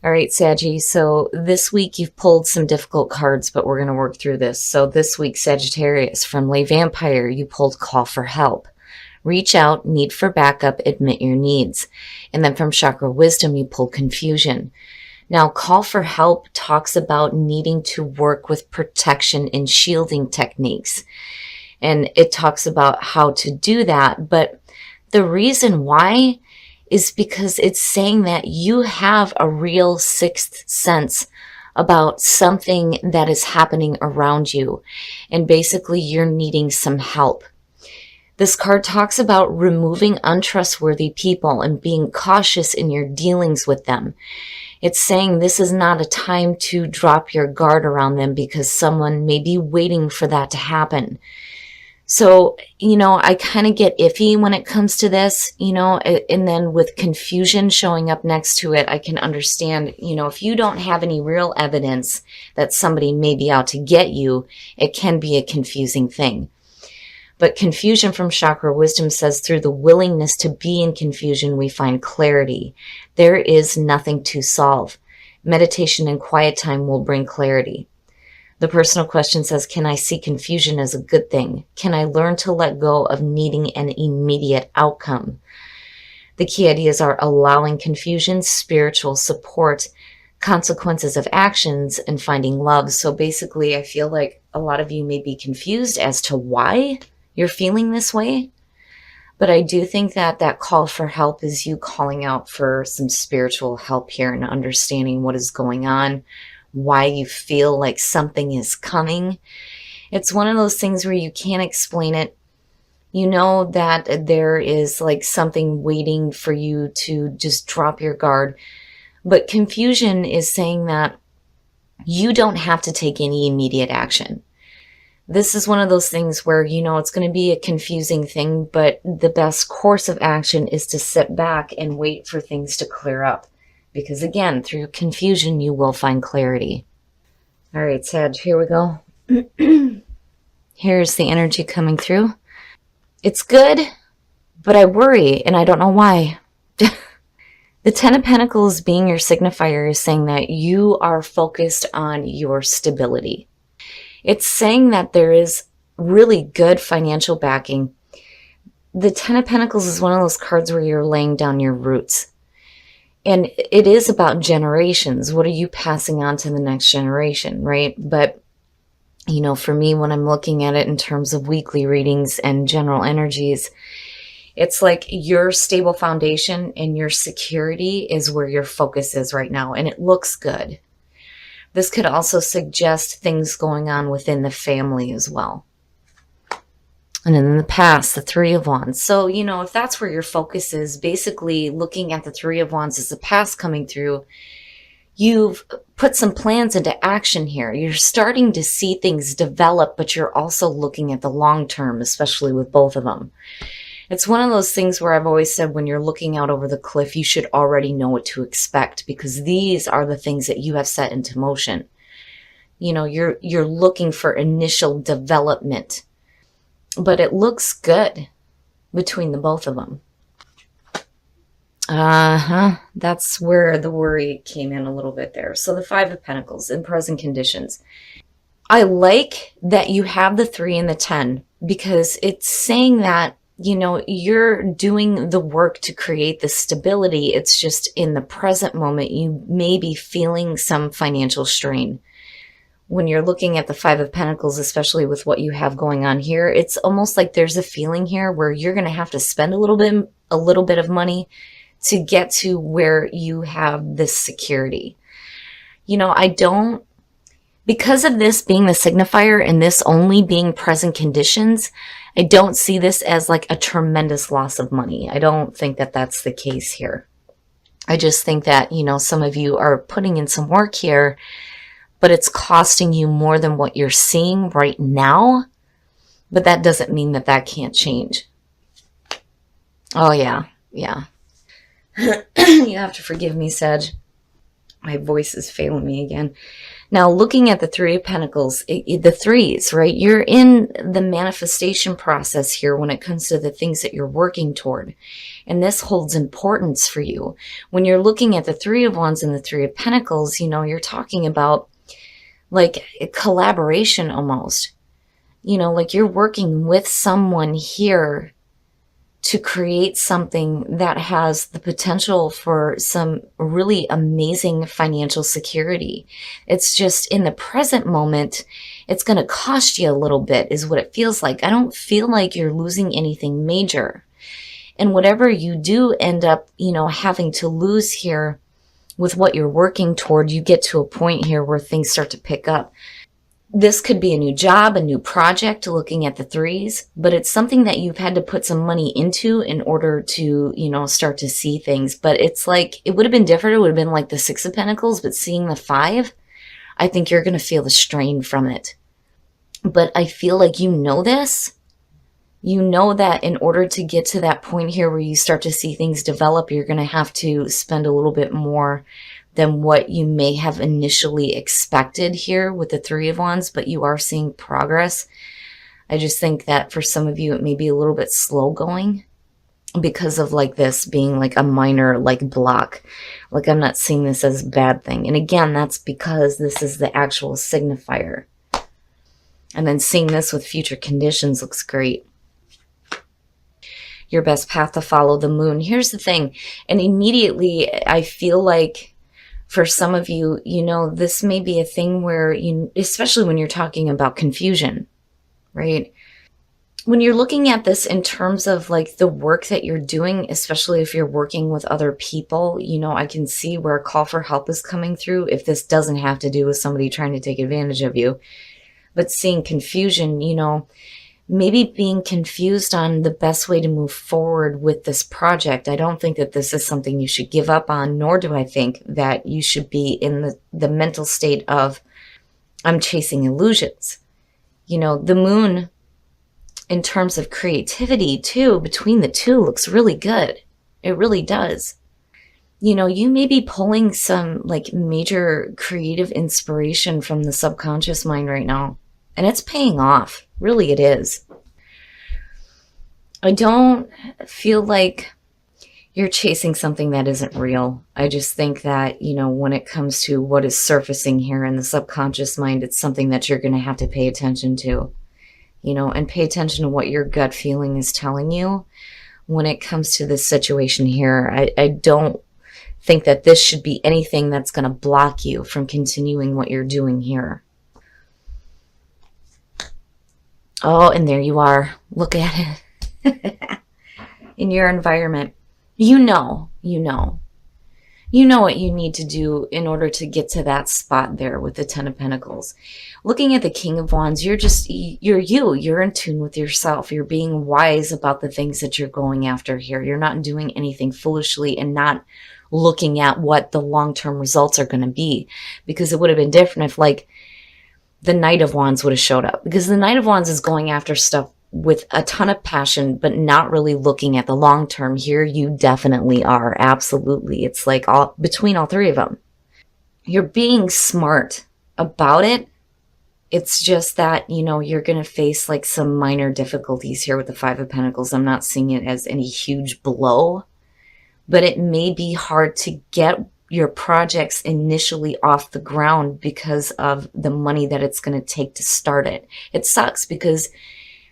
All right, Saggy. So this week you've pulled some difficult cards, but we're going to work through this. So this week, Sagittarius, from Lay Vampire, you pulled Call for Help. Reach out, need for backup, admit your needs. And then from Chakra Wisdom, you pulled Confusion. Now, Call for Help talks about needing to work with protection and shielding techniques. And it talks about how to do that. But the reason why is because it's saying that you have a real sixth sense about something that is happening around you. And basically, you're needing some help. This card talks about removing untrustworthy people and being cautious in your dealings with them. It's saying this is not a time to drop your guard around them because someone may be waiting for that to happen. So, I kind of get iffy when it comes to this, and then with confusion showing up next to it, I can understand, if you don't have any real evidence that somebody may be out to get you, it can be a confusing thing. But confusion from Chakra Wisdom says through the willingness to be in confusion, we find clarity. There is nothing to solve. Meditation and quiet time will bring clarity. The personal question says, can I see confusion as a good thing? Can I learn to let go of needing an immediate outcome? The key ideas are allowing confusion, spiritual support, consequences of actions, and finding love. So basically, I feel like a lot of you may be confused as to why you're feeling this way. But I do think that that call for help is you calling out for some spiritual help here and understanding what is going on, why you feel like something is coming. It's one of those things where you can't explain it. You know that there is like something waiting for you to just drop your guard. But confusion is saying that you don't have to take any immediate action. This is one of those things where, it's going to be a confusing thing, but the best course of action is to sit back and wait for things to clear up. Because again, through confusion, you will find clarity. All right, Sag, here we go. Here's the energy coming through. It's good, but I worry, and I don't know why. The Ten of Pentacles being your signifier is saying that you are focused on your stability. It's saying that there is really good financial backing. The Ten of Pentacles is one of those cards where you're laying down your roots. And it is about generations. What are you passing on to the next generation, right? But, for me, when I'm looking at it in terms of weekly readings and general energies, it's like your stable foundation and your security is where your focus is right now. And it looks good. This could also suggest things going on within the family as well. And in the past, the Three of Wands. So, if that's where your focus is, basically looking at the Three of Wands as the past coming through, you've put some plans into action here. You're starting to see things develop, but you're also looking at the long term, especially with both of them. It's one of those things where I've always said when you're looking out over the cliff, you should already know what to expect because these are the things that you have set into motion. You're looking for initial development. But it looks good between the both of them. That's where the worry came in a little bit there. So the Five of Pentacles in present conditions. I like that you have the 3 and the 10 because it's saying that, you're doing the work to create the stability. It's just in the present moment, you may be feeling some financial strain. When you're looking at the Five of Pentacles, especially with what you have going on here, it's almost like there's a feeling here where you're going to have to spend a little bit of money to get to where you have this security. Because of this being the signifier and this only being present conditions, I don't see this as like a tremendous loss of money. I don't think that that's the case here. I just think that, some of you are putting in some work here, but it's costing you more than what you're seeing right now. But that doesn't mean that that can't change. Oh, yeah. You have to forgive me, Sag. My voice is failing me again. Now, looking at the Three of Pentacles, the threes, right? You're in the manifestation process here when it comes to the things that you're working toward. And this holds importance for you. When you're looking at the Three of Wands and the Three of Pentacles, you know, you're talking about like a collaboration almost. You know, like you're working with someone here to create something that has the potential for some really amazing financial security. It's just in the present moment, it's going to cost you a little bit is what it feels like. I don't feel like you're losing anything major. And whatever you do end up, you know, having to lose here with what you're working toward, you get to a point here where things start to pick up. This could be a new job, a new project, looking at the threes, but it's something that you've had to put some money into in order to, you know, start to see things. But it's like, it would have been different. It would have been like the Six of Pentacles, but seeing the five, I think you're going to feel the strain from it. But I feel like you know this. You know that in order to get to that point here where you start to see things develop, you're going to have to spend a little bit more than what you may have initially expected here with the Three of Wands, but you are seeing progress. I just think that for some of you, it may be a little bit slow going because of like this being like a minor like block. Like I'm not seeing this as a bad thing. And again, that's because this is the actual signifier. And then seeing this with future conditions looks great. Your best path to follow, the moon. Here's the thing. And immediately I feel like for some of you, you know, this may be a thing where you, especially when you're talking about confusion, right? When you're looking at this in terms of like the work that you're doing, especially if you're working with other people, you know, I can see where a call for help is coming through if this doesn't have to do with somebody trying to take advantage of you. But seeing confusion, you know, maybe being confused on the best way to move forward with this project. I don't think that this is something you should give up on, nor do I think that you should be in the mental state of, I'm chasing illusions. You know, the moon, in terms of creativity too, between the two looks really good. It really does. You know, you may be pulling some like major creative inspiration from the subconscious mind right now. And it's paying off. Really, it is. I don't feel like you're chasing something that isn't real. I just think that, you know, when it comes to what is surfacing here in the subconscious mind, it's something that you're going to have to pay attention to, you know, and pay attention to what your gut feeling is telling you when it comes to this situation here. I don't think that this should be anything that's going to block you from continuing what you're doing here. Oh, and there you are. Look at it. In your environment. You know what you need to do in order to get to that spot there with the Ten of Pentacles. Looking at the King of Wands, you're in tune with yourself. You're being wise about the things that you're going after here. You're not doing anything foolishly and not looking at what the long-term results are going to be, because it would have been different if like the Knight of Wands would have showed up, because the Knight of Wands is going after stuff with a ton of passion, but not really looking at the long term. Here you definitely are. Absolutely. It's like between all three of them. You're being smart about it. It's just that, you know, you're going to face like some minor difficulties here with the Five of Pentacles. I'm not seeing it as any huge blow, but it may be hard to get your projects initially off the ground because of the money that it's going to take to start it. It sucks because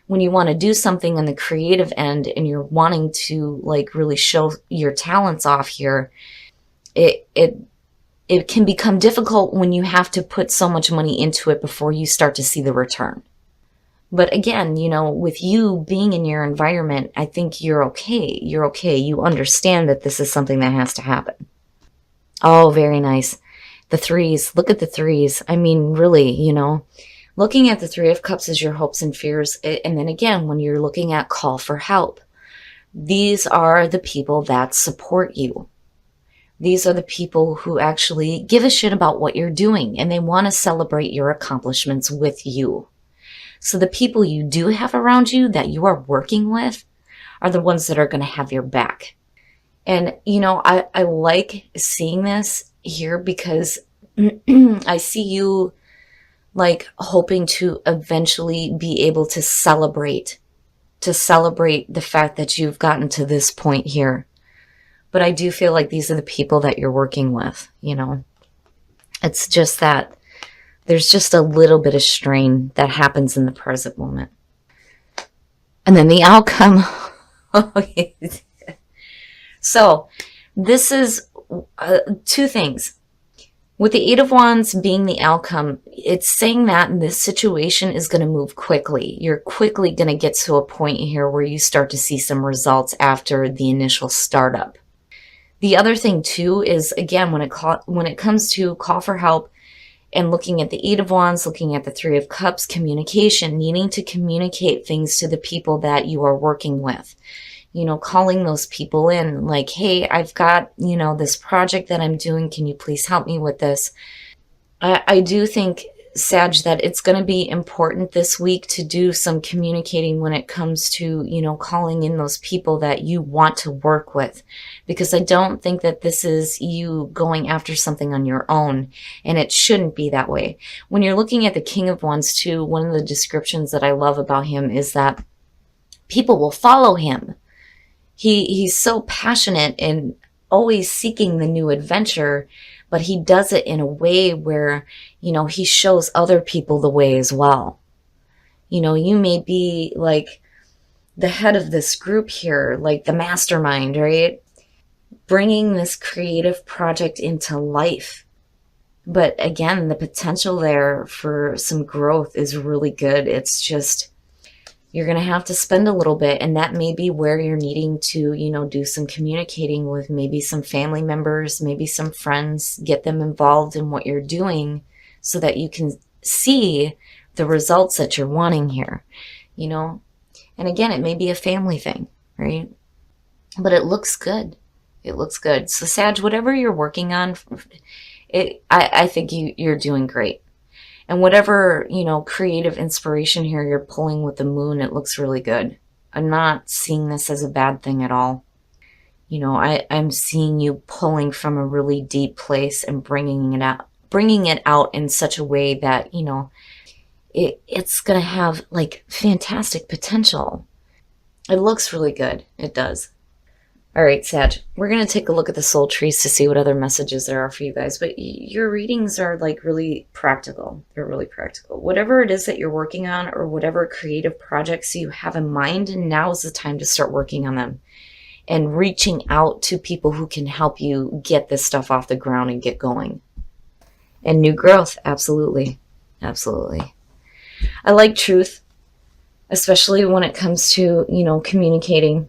when you want to do something on the creative end and you're wanting to like really show your talents off here, it can become difficult when you have to put so much money into it before you start to see the return. But again, you know, with you being in your environment, I think you're okay. You're okay. You understand that this is something that has to happen. Oh, very nice. The threes. Look at the threes. I mean, really, you know, looking at the Three of Cups as your hopes and fears. And then again, when you're looking at call for help, these are the people that support you. These are the people who actually give a shit about what you're doing, and they want to celebrate your accomplishments with you. So the people you do have around you that you are working with are the ones that are going to have your back. And, you know, I like seeing this here because I see you like hoping to eventually be able to celebrate the fact that you've gotten to this point here. But I do feel like these are the people that you're working with, you know. It's just that there's just a little bit of strain that happens in the present moment. And then the outcome. Okay. So this is two things. With the Eight of Wands being the outcome, it's saying that this situation is going to move quickly. You're quickly going to get to a point here where you start to see some results after the initial startup. The other thing too is, again, when it comes to call for help and looking at the Eight of Wands, looking at the Three of Cups, communication, needing to communicate things to the people that you are working with. You know, calling those people in like, hey, I've got, you know, this project that I'm doing. Can you please help me with this? I do think, Sag, that it's going to be important this week to do some communicating when it comes to, you know, calling in those people that you want to work with. Because I don't think that this is you going after something on your own. And it shouldn't be that way. When you're looking at the King of Wands too, one of the descriptions that I love about him is that people will follow him. He's so passionate and always seeking the new adventure, but he does it in a way where, you know, he shows other people the way as well. You know, you may be like the head of this group here, like the mastermind, right? Bringing this creative project into life. But again, the potential there for some growth is really good. It's just, you're going to have to spend a little bit, and that may be where you're needing to, you know, do some communicating with maybe some family members, maybe some friends, get them involved in what you're doing so that you can see the results that you're wanting here, you know. And again, it may be a family thing, right? But it looks good. It looks good. So Sag, whatever you're working on, I think you're doing great. And whatever, you know, creative inspiration here you're pulling with the moon, it looks really good. I'm not seeing this as a bad thing at all. You know, I'm seeing you pulling from a really deep place and bringing it out in such a way that, you know, it's going to have like fantastic potential. It looks really good. It does. All right, Sag, we're going to take a look at the soul trees to see what other messages there are for you guys. But your readings are like really practical. They're really practical. Whatever it is that you're working on or whatever creative projects you have in mind, now is the time to start working on them and reaching out to people who can help you get this stuff off the ground and get going. And new growth, absolutely. Absolutely. I like truth, especially when it comes to, you know, communicating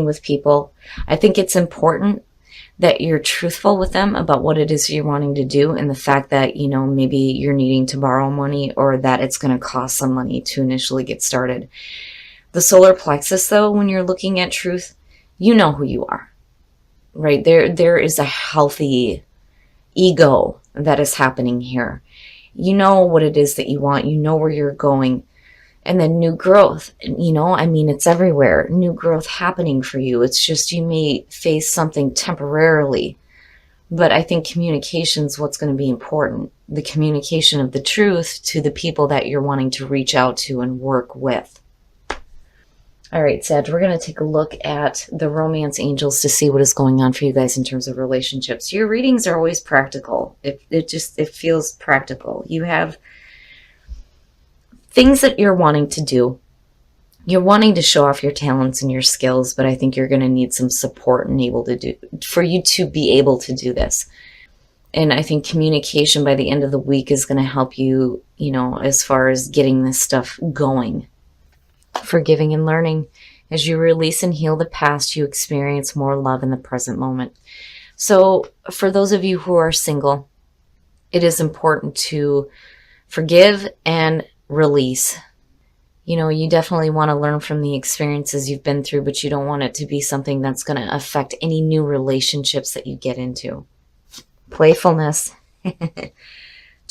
with people. I think it's important that you're truthful with them about what it is you're wanting to do, and the fact that, you know, maybe you're needing to borrow money or that it's going to cost some money to initially get started. The solar plexus, though, when you're looking at truth, you know who you are, right? There is a healthy ego that is happening here. You know what it is that you want. You know where you're going. And then new growth, you know, I mean, it's everywhere. New growth happening for you. It's just you may face something temporarily. But I think communication is what's going to be important. The communication of the truth to the people that you're wanting to reach out to and work with. All right, Sag, we're going to take a look at the romance angels to see what is going on for you guys in terms of relationships. Your readings are always practical. It feels practical. You have things that you're wanting to do. You're wanting to show off your talents and your skills, but I think you're going to need some support and for you to be able to do this. And I think communication by the end of the week is going to help you, you know, as far as getting this stuff going. Forgiving and learning. As you release and heal the past, you experience more love in the present moment. So for those of you who are single, it is important to forgive and release. You know, you definitely want to learn from the experiences you've been through, but you don't want it to be something that's going to affect any new relationships that you get into. Playfulness.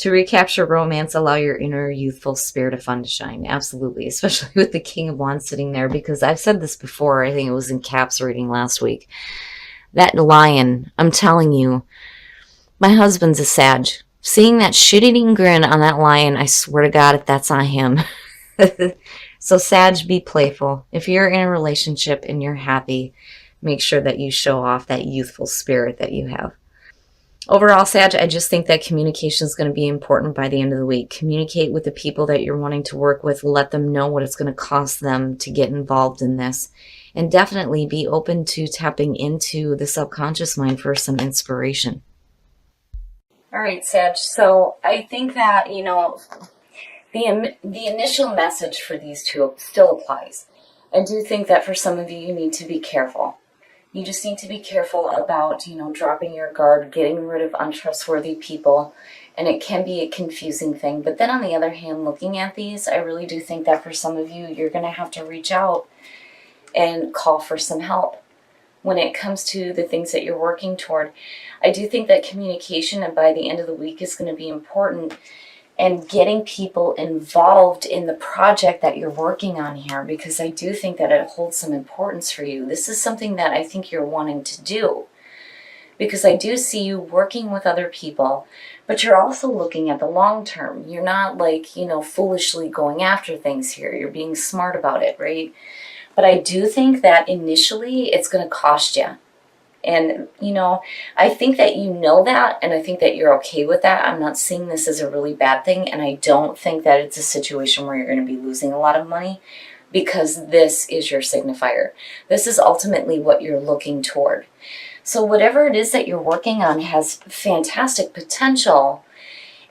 To recapture romance, allow your inner youthful spirit of fun to shine. Absolutely. Especially with the King of Wands sitting there, because I've said this before. I think it was in Cap's reading last week. That lion, I'm telling you, My husband's a Sag. Seeing that shit-eating grin on that lion, I swear to God, if that's on him. So, Sag, be playful. If you're in a relationship and you're happy, make sure that you show off that youthful spirit that you have. Overall, Sag, I just think that communication is going to be important by the end of the week. Communicate with the people that you're wanting to work with. Let them know what it's going to cost them to get involved in this. And definitely be open to tapping into the subconscious mind for some inspiration. All right, Sag. So I think that, the initial message for these two still applies. I do think that for some of you, you need to be careful. You just need to be careful about, dropping your guard, getting rid of untrustworthy people, and it can be a confusing thing. But then on the other hand, looking at these, I really do think that for some of you, you're going to have to reach out and call for some help when it comes to the things that you're working toward. I do think that communication, and by the end of the week, is going to be important, and getting people involved in the project that you're working on here, because I do think that it holds some importance for you. This is something that I think you're wanting to do, because I do see you working with other people, but you're also looking at the long term. You're not foolishly going after things here. You're being smart about it, right? But I do think that initially it's going to cost you. And, I think that you know that, and I think that you're okay with that. I'm not seeing this as a really bad thing, and I don't think that it's a situation where you're going to be losing a lot of money, because this is your signifier. This is ultimately what you're looking toward. So whatever it is that you're working on has fantastic potential,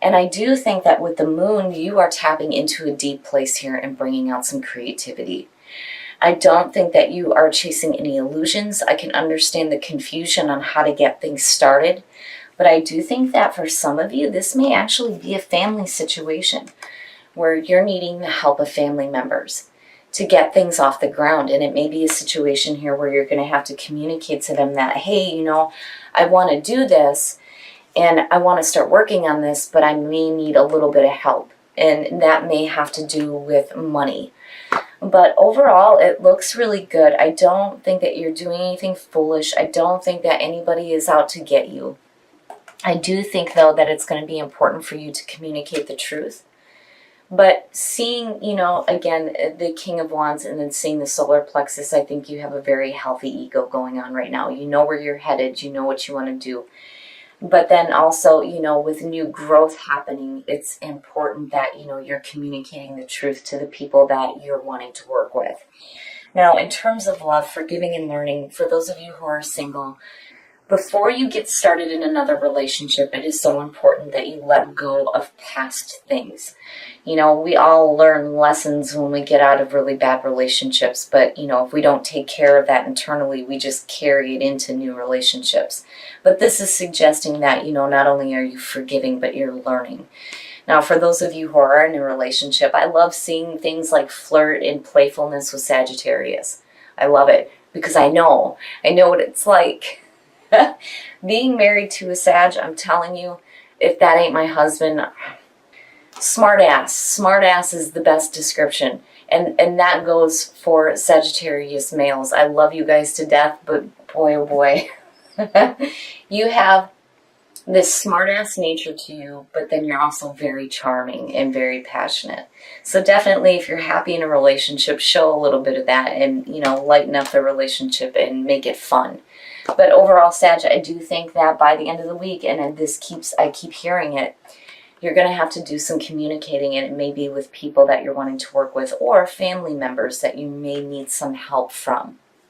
and I do think that with the moon, you are tapping into a deep place here and bringing out some creativity. I don't think that you are chasing any illusions. I can understand the confusion on how to get things started, but I do think that for some of you, this may actually be a family situation where you're needing the help of family members to get things off the ground. And it may be a situation here where you're going to have to communicate to them that, hey, I want to do this and I want to start working on this, but I may need a little bit of help. And that may have to do with money. But overall, it looks really good. I don't think that you're doing anything foolish. I don't think that anybody is out to get you. I do think, though, that it's going to be important for you to communicate the truth. But seeing, again, the King of Wands and then seeing the solar plexus, I think you have a very healthy ego going on right now. You know where you're headed. You know what you want to do. But then also, with new growth happening, it's important that, you're communicating the truth to the people that you're wanting to work with. Now, in terms of love, forgiving and learning, for those of you who are single, before you get started in another relationship, it is so important that you let go of past things. We all learn lessons when we get out of really bad relationships, but, if we don't take care of that internally, we just carry it into new relationships. But this is suggesting that, not only are you forgiving, but you're learning. Now, for those of you who are in a relationship, I love seeing things like flirt and playfulness with Sagittarius. I love it because I know what it's like. Being married to a Sag, I'm telling you, if that ain't my husband, smart ass is the best description. And that goes for Sagittarius males. I love you guys to death, but boy, oh boy. You have this smart-ass nature to you, but then you're also very charming and very passionate. So definitely, if you're happy in a relationship, show a little bit of that and, lighten up the relationship and make it fun. But overall, Sag, I do think that by the end of the week, and I keep hearing it, you're going to have to do some communicating, and it may be with people that you're wanting to work with or family members that you may need some help from.